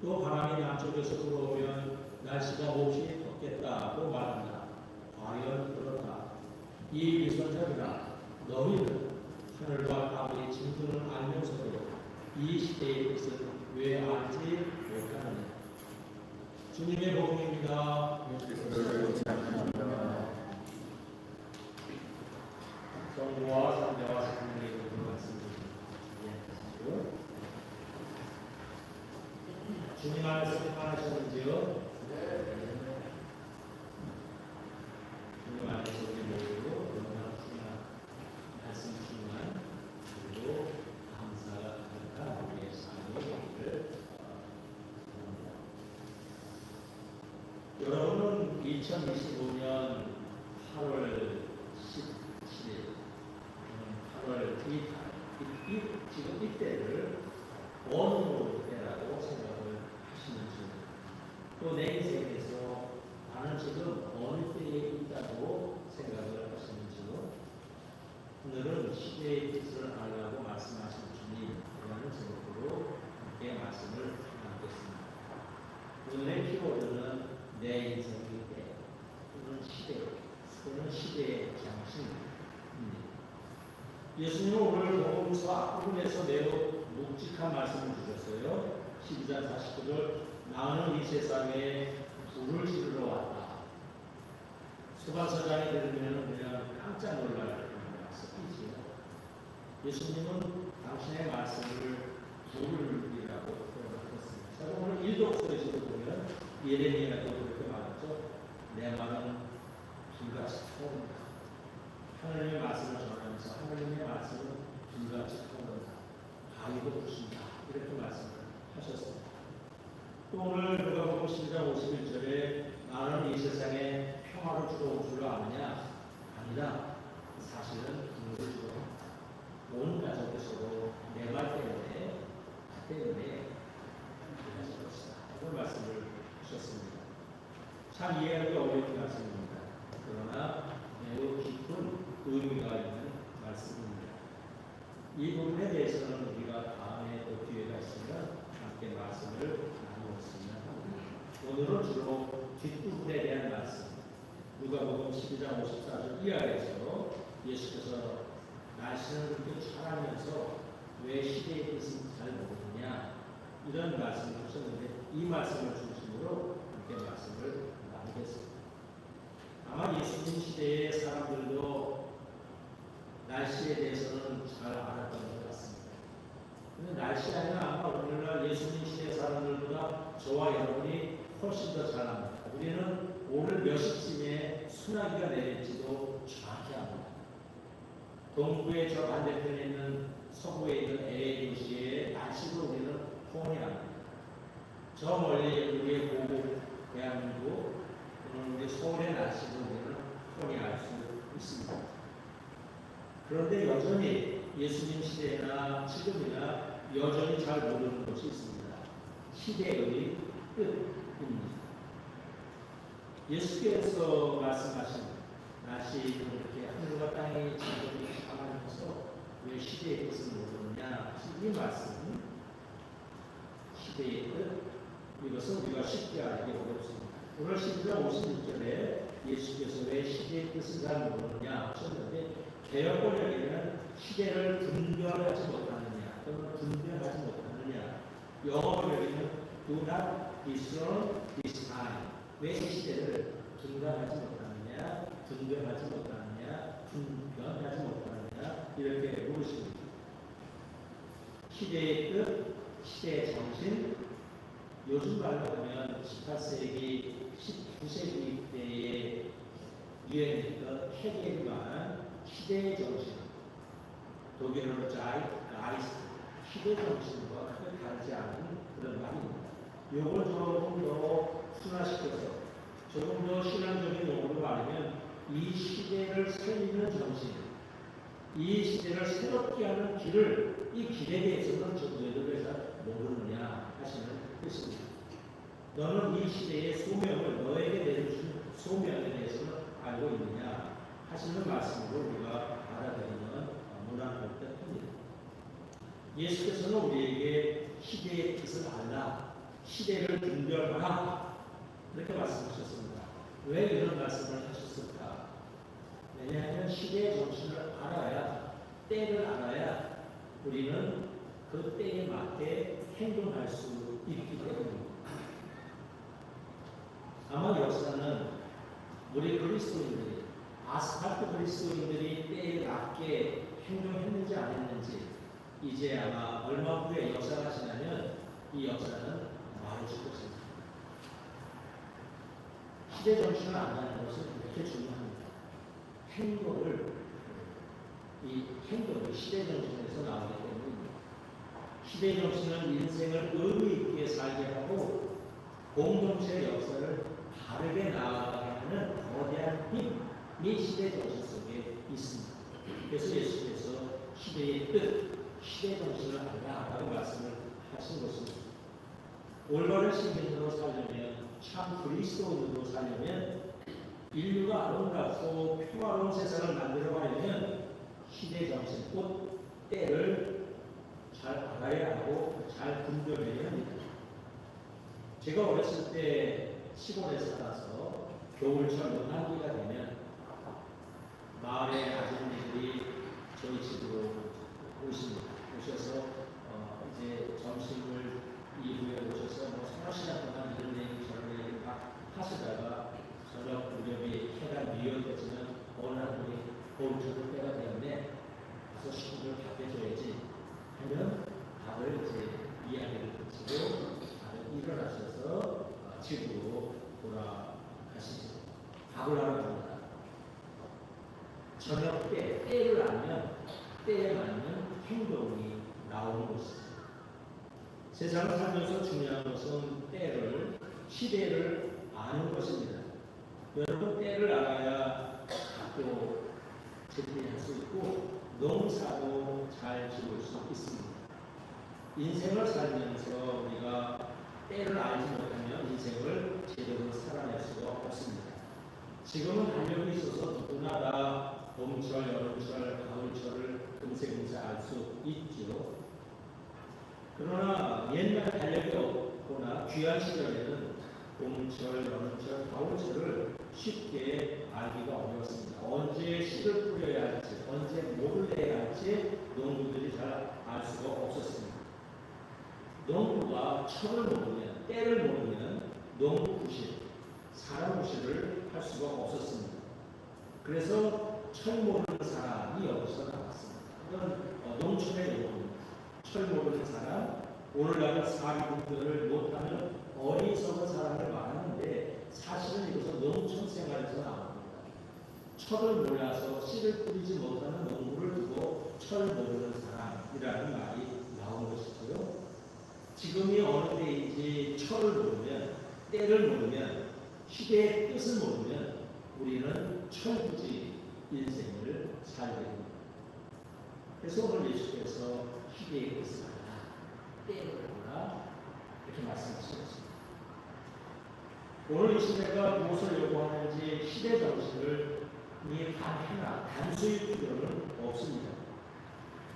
또 바람이 남쪽에서 불어오면 날씨가 몹시 덥겠다고 말한다. 과연 그렇다. 이 위선자들아, 너희는 하늘과 땅의 진수를 알면서도 이 시대의 뜻은 왜 알지 못하느냐. 주님의 복음입니다. 성부와 성자와 성령의 이름으로 말씀드립니다. 주님 안에서 평안하셨는지요? 주님 안에서 우리 모두 너무나 중요한 말씀 중요한 그리고 감사가 가득한 우리의 삶의 얘기를 여러분은 2025년 8월 17일 8월 지금 이때를 원으로 때라고 생각을 하시는지, 또 내 인생에서 나는 지금 어느 때에 있다고 생각을 하시는지요. 오늘은 시대의 뜻을 알라고 말씀하신 주님이라는 제목으로 함께 말씀을 나누겠습니다. 오늘의 키워드는 내 인생의 때 또는 시대, 또는 시대의 장신입니다. 예수님은 오늘 복음서 앞부분에서 매우 묵직한 말씀을 주셨어요. 12장 49절, 나는 이 세상에 불을 지르러 왔다. 소방서장이 들으면 그냥 깜짝 놀랄 말씀이지요. 예수님은 당신의 말씀을 불이라고 표현하셨습니다. 자, 오늘 일독서에서도 보면 예레미야도 그렇게 말했죠. 내 말은 불같이 타오른다. 하나님의 말씀을 전하면서 하나님의 말씀은 불같이 타오른다. 바위도 부신다. 이렇게 말씀을 하셨습니다. 또 오늘 누가복음 12장 51절에 나는 이 세상에 평화를 주러 온 줄로 아느냐? 아니다. 사실은 분노를 주러 온 가족에서도 내 말 때문에 그래서 것이다. 이런 말씀을 하셨습니다. 참 이해하기 어려운 말씀입니다. 그러나 매우 깊은 의미가 있는 말씀입니다. 이 부분에 대해서는 우리가 다음에 또 기회가 있으면 함께 말씀을 나누었으면 합니다. 오늘은 주로 뒷부분에 대한 말씀, 누가복음 12장 54절 이하에서 예수께서 날씨는 그렇게 차라면서 왜 시대의 뜻은 잘 모르느냐 이런 말씀을 하셨는데, 이 말씀을 중심으로 함께 말씀을 나누겠습니다. 아마 예수님 시대의 사람들도 날씨에 대해서는 잘 알았던 것 같습니다. 근데 날씨 아니라 아마 오늘날 예수님 시대 사람들보다 저와 여러분이 훨씬 더 잘 압니다. 우리는 오늘 몇 시쯤에 소나기가 내릴지도 정확히 압니다. 동부의 저 반대편에 있는 서부에 있는 LA 도시의 날씨도 우리는 훤히 압니다. 저 멀리 우리의 고국 대한민국 또는 우리 서울의 날씨도 우리는 뻔히 알 수 있습니다. 그런데 여전히 예수님 시대나 지금이나 여전히 잘 모르는 것이 있습니다. 시대의 뜻입니다. 예수께서 말씀하신 날씨 그렇게 하늘과 땅의 진동이 강하면서 왜 시대의 뜻을 모르느냐 하신 이 말씀은 시대의 뜻, 이것은 우리가 쉽게 알기 어렵습니다. 오늘 12장 56절에 예수께서 왜 시대의 뜻을 잘 모르느냐 하셨는데, 개역 번역에는 시대를 분별하지 못하느냐 또는 분별하지 못하느냐, 영어 번역에는 do not discern this time, 왜 이 시대를 분별하지 못하느냐, 분별하지 못하느냐, 분별하지 못하느냐 이렇게 물으십니다. 시대의 뜻, 시대의 정신, 요즘 말로 하면 18세기, 19세기 때에 유행했던 헤겔과 시대의 정신, 독일어로 자이스트, 시대 정신과 크게 다르지 않은 그런 말입니다. 이걸 조금 더 순화시켜서 조금 더 신앙적인 용어로 말하면 이 시대를 살리는 정신, 이 시대를 새롭게 하는 길을, 이 길에 대해서는 너희들 왜 잘 모르느냐 하시는 뜻입니다. 너는 이 시대의 소명을, 너에게 내려주신 소명에 대해서는 알고 있느냐 하시는 말씀으로 우리가 받아들이는 문화할 때입니다. 예수께서는 우리에게 시대의 뜻을 알라, 시대를 분별하라 그렇게 말씀하셨습니다. 왜 이런 말씀을 하셨을까? 왜냐하면 시대의 정신을 알아야, 때를 알아야 우리는 그 때에 맞게 행동할 수 있기 때문입니다. 아마 역사는 우리 그리스도인들이, 아스팔트 그리스도인들이 때에 맞게 행동했는지 안 했는지 이제 아마 얼마 후에 역사가 지나면 이 역사는 말해줄 것입니다. 시대 정신을 안다는 것은 이렇게 중요합니다. 이 행동이 시대 정신에서 나오기 때문입니다. 시대 정신은 인생을 의미 있게 살게 하고 공동체 역사를 바르게 나아가게 하는 거대한 힘이 시대 정신 속에 있습니다. 그래서 예수께서 시대의 뜻, 시대 정신을 알라라고 말씀을 하신 것입니다. 올바른 시민으로 살려면, 참 그리스도인으로 살려면, 인류가 아름답고 평화로운 세상을 만들어가려면 시대 정신, 곧 때를 잘 알아야 하고 잘 분별해야 합니다. 제가 어렸을 때 시골에 살아서 겨울철 연한기가 되면 마을의 아줌마들이 저희 집으로 오십니다. 오셔서 이제 점심을 이후에 오셔서 뭐 3시간 동안 이런 얘기 저런 얘기 막 하시다가 저녁 무렵에 해가 미어져지면 어느 날 우리 겨울철 때가 되었네. 가서 식구들 밥 해줘야지 하면 밥을 이제 이야기를 듣고 다들 일어나셔서 집으로 돌아가시죠. 밥을 하러 갑니다. 저녁 때, 때를 알면 때에 맞는 행동이 나오는 것이죠. 세상을 살면서 중요한 것은 때를, 시대를 아는 것입니다. 여러분, 때를 알아야 학교 재택할 수 있고 농사도 잘 지을 수 있습니다. 인생을 살면서 우리가 때를 알지 못하면 인생을 제대로 살아낼 수가 없습니다. 지금은 달력이 있어서 누구나 다 봄철, 여름철, 가을철을 금세 알 수 있죠. 그러나 옛날 달력이 없거나 귀한 시절에는 봄철, 여름철, 가을철을 쉽게 알기가 어려웠습니다. 언제 씨를 뿌려야 할지, 언제 뭐를 내야 할지 농부들이 잘 알 수가 없었습니다. 농부가 철을 모르면, 때를 모르면 농부 구실, 사람 구실을 할 수가 없었습니다. 그래서 철 모르는 사람이 여기서 나왔습니다. 이건 농촌의 용어입니다. 철 모르는 사람, 오늘날은 사리분별을 못하는 어리석은 사람을 말하는데 사실은 이것은 농촌 생활에서 나옵니다. 철을 몰라서 씨를 뿌리지 못하는 농부를 두고 철 모르는 사람이라는 말이 나온 것이고요. 지금이 어느 때인지 철을 모르면, 때를 모르면, 시대의 뜻을 모르면 우리는 철부지 인생을 살게 됩니다. 그래서 오늘 예수께서 시대의 뜻을 알라, 때를 알라 이렇게 말씀하셨습니다. 오늘 이 시대가 무엇을 요구하는지 시대 정신을 단수일 필요는 없습니다.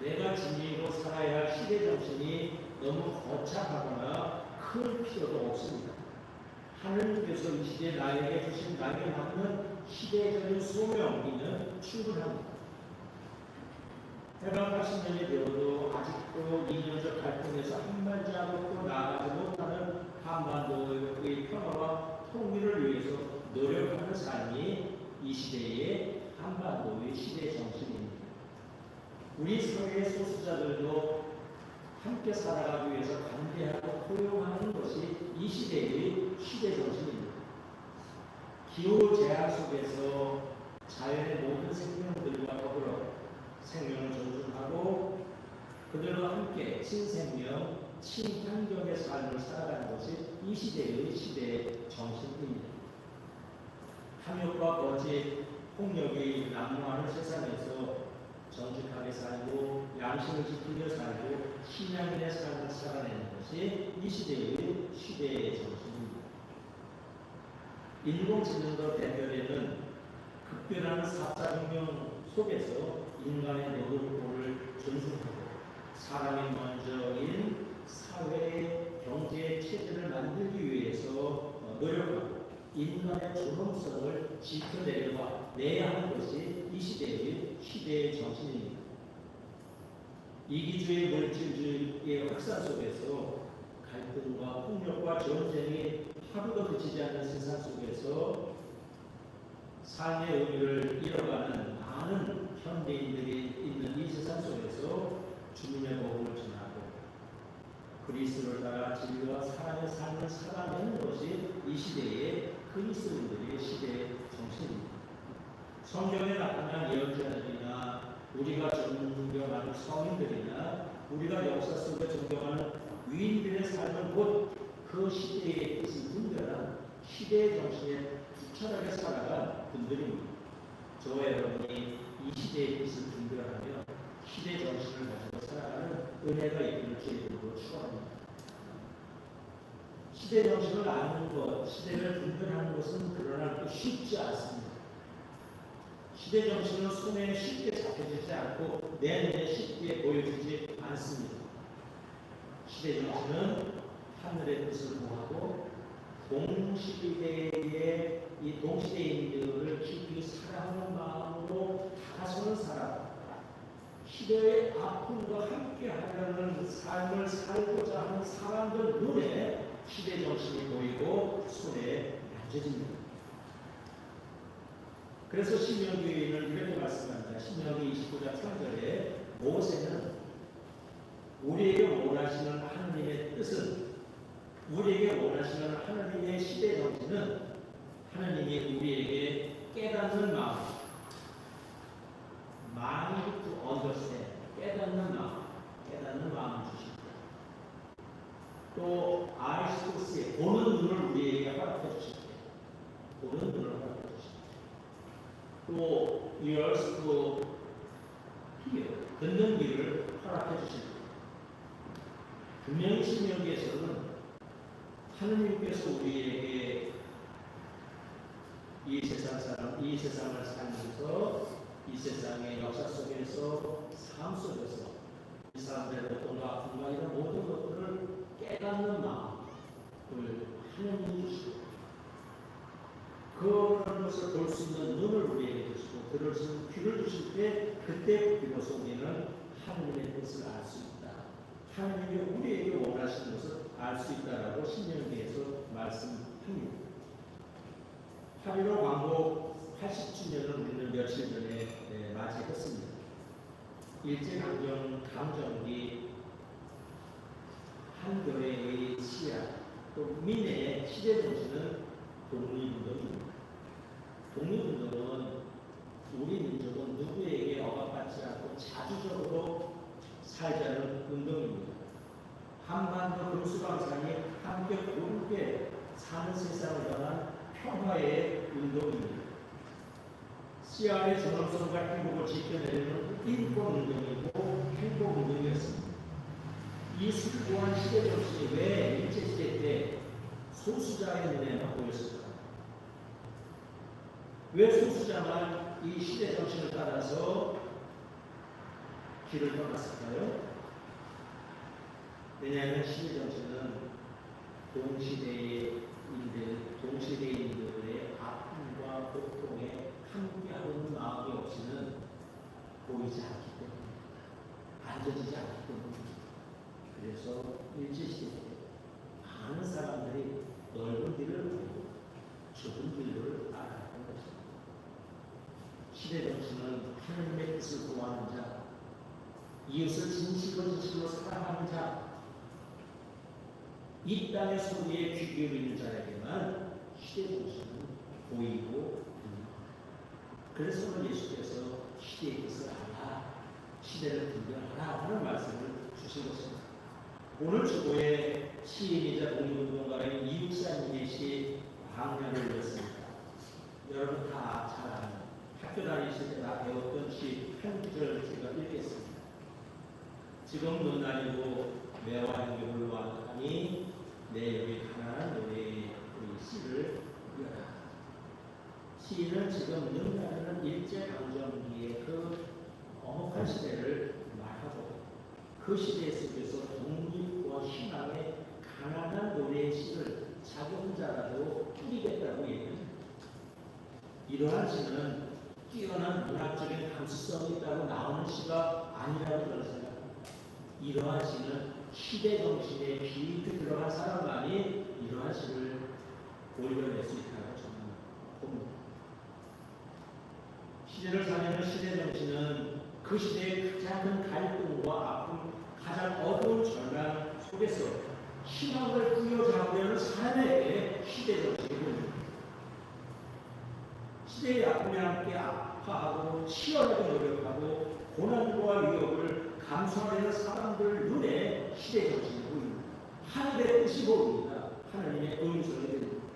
내가 지니고 살아야 할 시대 정신이 너무 거창하거나 큰 필요도 없습니다. 하느님께서 이 시대에 나에게 주신 나에게 맞는 시대적인 소명이면 충분합니다. 해방 80년이 되어도 아직도 이념적 갈등에서 한발자국도 나아가지 못하는 한반도의 평화와 통일을 위해서 노력하는 삶이 이 시대의 한반도의 시대 정신입니다. 우리 사회의 소수자들도 함께 살아가기 위해서 관대하고 포용하는 것이 이 시대의 시대 정신입니다. 기후 제한 속에서 자연의 모든 생명들과 더불어 생명을 존중하고 그들과 함께 친생명, 친환경의 삶을 살아가는 것이 이 시대의 시대 정신입니다. 탐욕과 거짓, 폭력이 난무하는 세상에서 정직하게 살고 양심을 지키며 살고 신앙인의 삶을 살아내는 것이 이 시대의 정신입니다. 인공지능과 대결에는 급변하는 4차 혁명 속에서 인간의 노동권을 존중하고 사람이 먼저인 사회, 경제 체제를 인간의 존엄성을 지켜내야 하는 것이 이 시대의 정신입니다. 이기주의 물질주의의 확산 속에서 갈등과 폭력과 전쟁이 하루도 그치지 않는 세상 속에서 삶의 의미를 잃어가는 많은 현대인들이 있는 이 세상 속에서 주님의 복음을 전하고 그리스도를 따라 진리와 사랑의 삶을 살아내는 것이 이 시대의 그리스도인들의 시대의 정신입니다. 성경에 나타난 예언자들이나 우리가 존경하는 성인들이나 우리가 역사 속에 존경하는 위인들의 삶은 곧 그 시대의 뜻을 분별한 시대의 정신에 부철하게 살아간 분들입니다. 저와 여러분이 이 시대의 뜻을 분별하며 시대 정신을 가지고 살아가는 은혜가 있기를 주님으로 축원합니다. 시대 정신을 아는 것, 시대를 분별하는 것은 그러나 쉽지 않습니다. 시대 정신은 손에 쉽게 잡혀지지 않고 내 눈에 쉽게 보여지지 않습니다. 시대 정신은 하늘의 뜻을 구하고 동시대인들을 깊이 사랑하는 마음으로 다가서는 사람, 시대의 아픔과 함께 하려는 삶을 살고자 하는 사람들 눈에 시대 정신이 보이고 손에 만져집니다. 그래서 신명기는 이렇게 말씀합니다. 신명기 29장 3절에 모세는 우리에게 원하시는 하나님의 뜻은 우리에게 원하시는 하나님의 시대 정신은 하나님이 우리에게 깨닫는 마음, mind to understand, 깨닫는 마음을 주십니다. 또 eyes to see, 보는 눈을 우리에게 허락해 주십니다. 보는 눈을 허락해 주십니다. 또 ears to hear, 듣는 귀를 허락해 주십니다. 분명히 신명기에서는 하느님께서 우리에게 이 세상을 살면서 이 세상의 역사 속에서 삶 속에서 이 사람들의 고통과 아픔과 이런 모든 것들을 깨닫는 마음을 하느님이 주시고 그런 것을 볼 수 있는 눈을 우리에게 주시고 들을 수 있는 귀를 주실 때 그때 비로소 우리는 하느님의 뜻을 알 수 있다. 하느님이 우리에게 원하시는 것을 알 수 있다라고 신명기에서 말씀합니다. 8.15 광복 80주년을 우리는 며칠 전에 맞이했습니다. 일제강점기 한교회의 시야 또 민의 시대 정신은 독립운동입니다. 독립운동은 우리 민족은 누구에게 억압받지 않고 자주적으로 살자는 운동입니다. 한반도 금수강산이 함께 고르게 사는 세상을 향한 평화의 운동입니다. CR의 존엄성과 행복을 지켜내려는 인권운동이고 행복운동이었습니다. 이 숭고한 시대 정신이 왜 일제시대 때 소수자의 눈에만 보였을까? 왜 소수자만 이 시대 정신을 따라서 길을 떠났을까요? 왜냐하면 시대 정신은 동시대인들의 아픔과 고통에 함께하는 마음이 없이는 보이지 않기 때문에 만져지지 않기 때문입니다. 그래서 일제시대 때 많은 사람들이 넓은 길을 가고 좁은 길을 따라갔던 것입니다. 시대 정신은 하나님의 뜻을 구하는 자, 이웃을 진실로 사랑하는 자, 이 땅의 소리에 귀 기울이는 자에게만 시대 정신은 보이고 듭니다. 그래서 예수께서 시대의 뜻을 알아, 시대를 분별하라 하는 말씀을 주신 것입니다. 오늘 주보에 시인이자 독립운동가인 이육사님의 시 광야를 읽었습니다. 여러분 다 잘 아는 학교 다니실 때 다 배웠던 시 한 구절 제가 읽겠습니다. 지금 눈 아니고 매와 행복을 하니 내 여기 가난한 노래의 시를 읽어라. 시인은 지금 눈 아니는 일제강점기의 그 엄혹한 시대를 말하고 그 시대 속에서 독립과 신앙의 가난한 노래의 시를 자기 혼자라도 꾸리겠다고 얘기합니다. 이러한 시는 뛰어난 문학적인 감수성이 있다고 나오는 시가 아니라고 저는 생각합니다. 이러한 시는 시대 정신에 깊이 들어간 사람만이 이러한 시를 올려낼 수 있다고 저는 봅니다. 시대를 살리는 시대 정신은 그 시대의 가장 큰 갈등과 아픔, 가장 어두운 절망 속에서 희망을 부여잡으려는 사람에게 시대 정신이 보입니다. 시대의 아픔에 함께 아파하고 치열하게 노력하고 고난과 위협을 감수하려는 사람들 눈에 시대 정신이 보입니다. 하늘의 뜻이 보입니다. 하나님의 음성이 들립니다.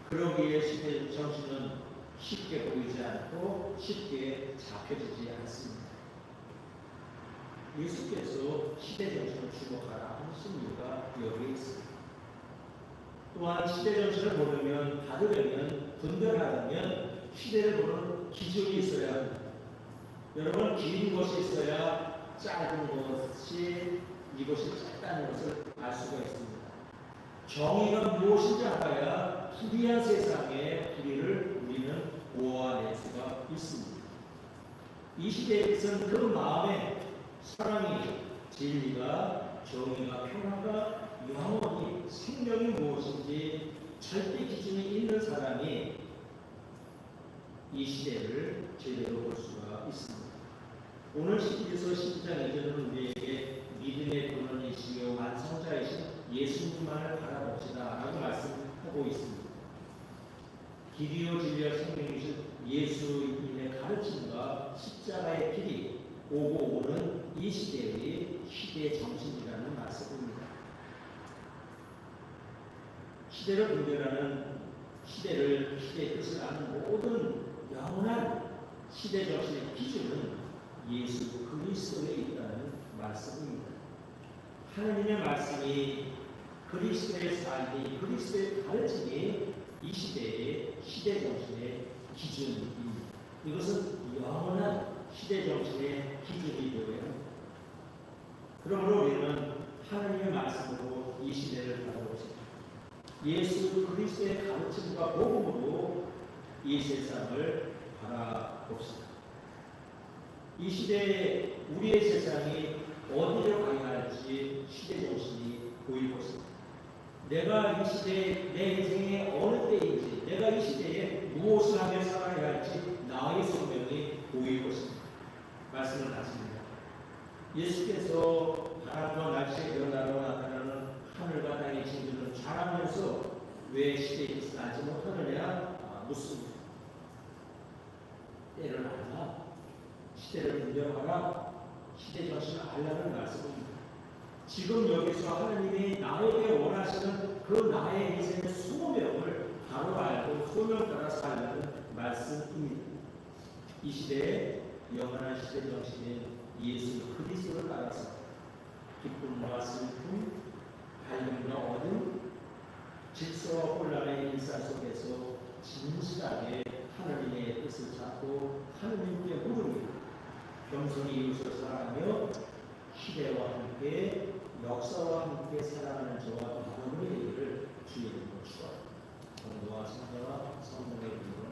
그러기에 시대 정신은 쉽게 보이지 않고 쉽게 잡혀지지 않습니다. 예수께서 시대 정신을 주목하라 하신 이유가 여기에 있습니다. 또한 시대 정신을 모르면 받으려면 분별하려면 시대를 보는 기준이 있어야 합니다. 여러분, 긴 것이 있어야 짧은 것이 이것이 짧다는 것을 알 수가 있습니다. 정의가 무엇인지 알아야 불의한 세상의 불의를 우리는 보아낼 수가 있습니다. 이 시대에서는 그 마음에 사랑이, 진리가, 정의가, 평화가 영원히 생명이 무엇인지 절대 기준이 있는 사람이 이 시대를 제대로 볼 수가 있습니다. 오늘 11에서 12장 이전은 우리에게 믿음의 근원이시요 완성자이신 예수님만을 바라봅시다 라고 말씀하고 있습니다. 길이요 진리요 생명이신 예수님의 가르침과 십자가의 길이 오고 오는 이 시대의 시대의 정신이라는 말씀입니다. 시대를 분별하는 시대의 뜻을 아는 모든 영원한 시대 정신의 기준은 예수 그리스도에 있다는 말씀입니다. 하나님의 말씀이 그리스도의 삶이 그리스도의 가르침이 이 시대의 시대 정신의 기준입니다. 이것은 영원한 시대 정신의 기준이 되어야 합니다. 그러므로 우리는 하나님의 말씀으로 이 시대를 바라봅시다. 예수 그리스도의 가르침과 복음으로 이 세상을 바라봅시다. 이 시대에 우리의 세상이 어디로 가야 할지 시대 정신이 보일 것입니다. 내가 이 시대에 내 인생의 어느 때인지 내가 이 시대에 무엇을 하며 살아야 할지 나의 생명이 보일 것입니다. 말씀을 하십니다. 예수께서 바람과 날씨의 변화로 나타나는 하늘과 땅의 징조를 잘 알면서 왜 시대의 뜻을 알지 못하느냐 묻습니다. 때를 알라, 시대를 분별하라, 시대 정신을 알라는 말씀입니다. 지금 여기서 하나님이 나에게 원하시는 그 나의 인생의 소명을 바로 알고 소명 따라 살라는 말씀입니다. 이 시대에 영원한 시대 정신인 예수 그리스도를 따라서 기쁨과 슬픔, 밝음과 어둠, 질서와 혼란의 일상 속에서 진실하게 하나님의 뜻을 찾고 하나님께 물으며 겸손히 이웃을 사랑하며 시대와 함께 역사와 함께 살아가는 저와 여러분의 일을 주의 이름으로 축원합니다. 성도와 성자와 성령의 이름으로